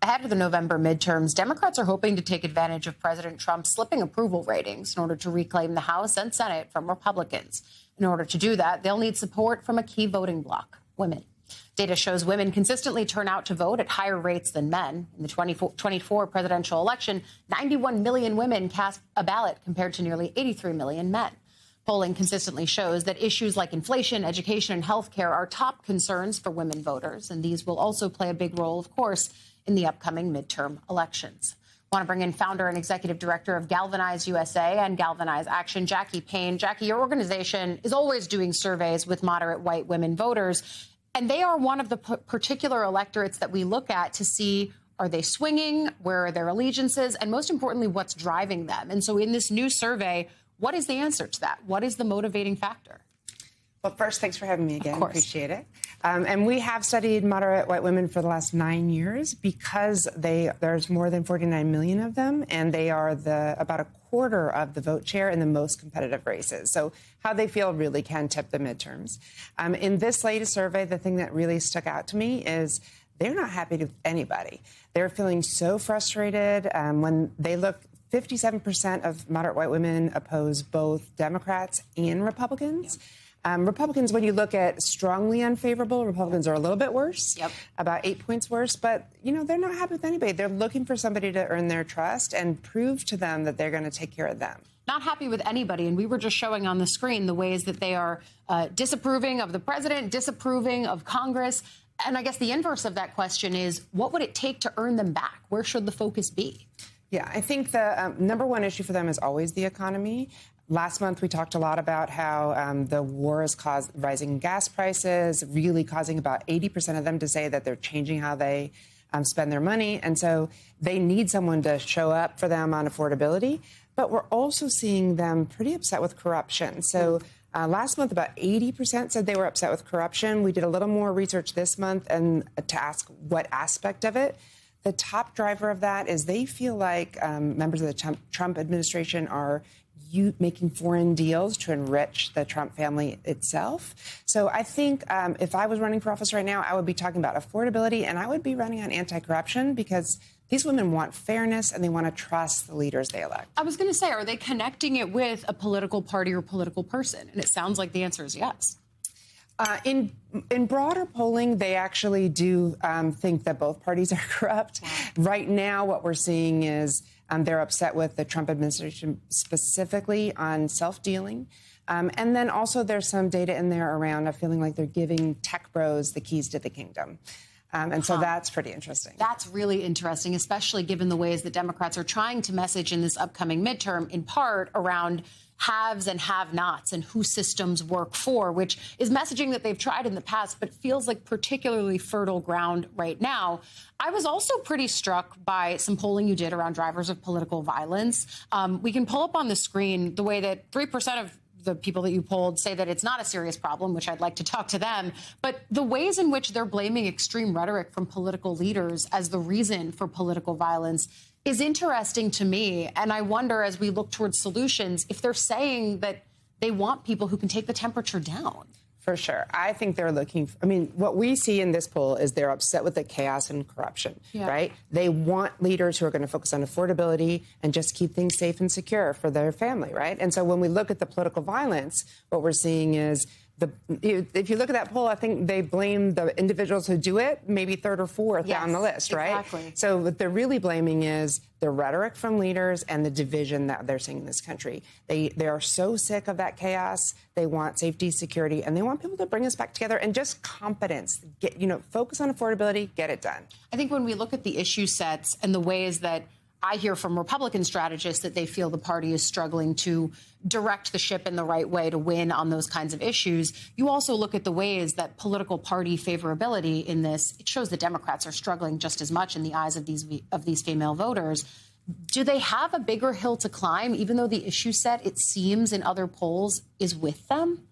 Ahead of the November midterms, Democrats are hoping to take advantage of President Trump's slipping approval ratings in order to reclaim the House and Senate from Republicans. In order to do that, they'll need support from a key voting bloc, women. Data shows women consistently turn out to vote at higher rates than men. In the 2024 presidential election, 91 million women cast a ballot compared to nearly 83 million men. Polling consistently shows that issues like inflation, education, and health care are top concerns for women voters, and these will also play a big role, of course, in the upcoming midterm elections. I want to bring in founder and executive director of Galvanize USA and Galvanize Action, Jackie Payne. Jackie, your organization is always doing surveys with moderate white women voters, and they are one of the particular electorates that we look at to see, are they swinging, where are their allegiances, and most importantly, what's driving them. And so in this new survey, what is the answer to that? What is the motivating factor? Well, first, thanks for having me again. Appreciate it. And we have studied moderate white women for the last 9 years because there's more than 49 million of them, and they are about a quarter of the vote share in the most competitive races. So how they feel really can tip the midterms. In this latest survey, the thing that really stuck out to me is they're not happy with anybody. They're feeling so frustrated when they look. 57% of moderate white women oppose both Democrats and Republicans. Republicans, when you look at strongly unfavorable, Republicans are a little bit worse, about 8 points worse. But, they're not happy with anybody. They're looking for somebody to earn their trust and prove to them that they're going to take care of them. Not happy with anybody. And we were just showing on the screen the ways that they are disapproving of the president, disapproving of Congress. And I guess the inverse of that question is, what would it take to earn them back? Where should the focus be? Yeah, I think the number one issue for them is always the economy. Last month, we talked a lot about how the war has caused rising gas prices, really causing about 80% of them to say that they're changing how they spend their money. And so they need someone to show up for them on affordability. But we're also seeing them pretty upset with corruption. So last month, about 80% said they were upset with corruption. We did a little more research this month and to ask what aspect of it. The top driver of that is they feel like members of the Trump administration are making foreign deals to enrich the Trump family itself. So I think if I was running for office right now, I would be talking about affordability, and I would be running on anti-corruption because these women want fairness and they want to trust the leaders they elect. I was going to say, are they connecting it with a political party or political person? And it sounds like the answer is yes. In broader polling, they actually do think that both parties are corrupt. Right now, what we're seeing is they're upset with the Trump administration specifically on self-dealing. And then also there's some data in there around feeling like they're giving tech bros the keys to the kingdom. And so that's pretty interesting. That's really interesting, especially given the ways that Democrats are trying to message in this upcoming midterm, in part around haves and have-nots and who systems work for, which is messaging that they've tried in the past, but feels like particularly fertile ground right now. I was also pretty struck by some polling you did around drivers of political violence. We can pull up on the screen the way that 3% of the people that you polled say that it's not a serious problem, which I'd like to talk to them. But the ways in which they're blaming extreme rhetoric from political leaders as the reason for political violence is interesting to me. And I wonder, as we look towards solutions, if they're saying that they want people who can take the temperature down. For sure. I think they're looking what we see in this poll is they're upset with the chaos and corruption, right? They want leaders who are going to focus on affordability and just keep things safe and secure for their family, right? And so when we look at the political violence, what we're seeing is if you look at that poll, I think they blame the individuals who do it, maybe third or fourth down the list, right? Exactly. So what they're really blaming is the rhetoric from leaders and the division that they're seeing in this country. They are so sick of that chaos. They want safety, security, and they want people to bring us back together and just competence. Focus on affordability, get it done. I think when we look at the issue sets and the ways that I hear from Republican strategists that they feel the party is struggling to direct the ship in the right way to win on those kinds of issues. You also look at the ways that political party favorability in this, it shows that Democrats are struggling just as much in the eyes of these female voters. Do they have a bigger hill to climb, even though the issue set, it seems in other polls, is with them?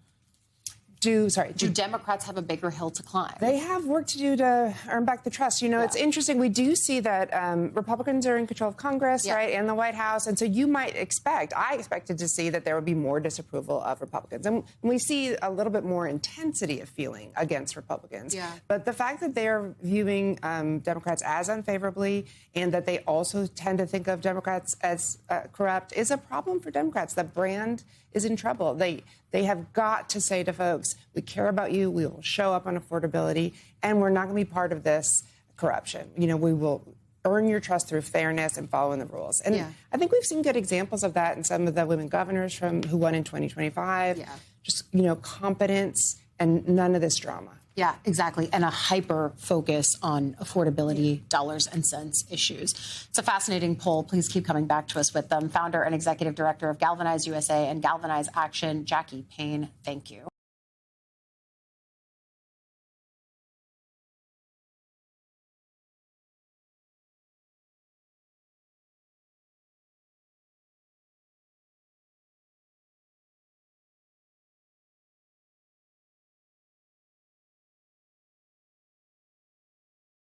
Do Democrats have a bigger hill to climb? They have work to do to earn back the trust. You know, it's interesting. We do see that Republicans are in control of Congress, right, and the White House. And so you might I expected to see that there would be more disapproval of Republicans. And we see a little bit more intensity of feeling against Republicans. Yeah. But the fact that they're viewing Democrats as unfavorably and that they also tend to think of Democrats as corrupt is a problem for Democrats. The brand is in trouble. They have got to say to folks, we care about you, we will show up on affordability, and we're not going to be part of this corruption. You know, we will earn your trust through fairness and following the rules. And I think we've seen good examples of that in some of the women governors who won in 2025. Yeah. Just, you know, competence and none of this drama. Yeah, exactly. And a hyper focus on affordability, dollars and cents issues. It's a fascinating poll. Please keep coming back to us with them. Founder and executive director of Galvanize USA and Galvanize Action, Jackie Payne. Thank you.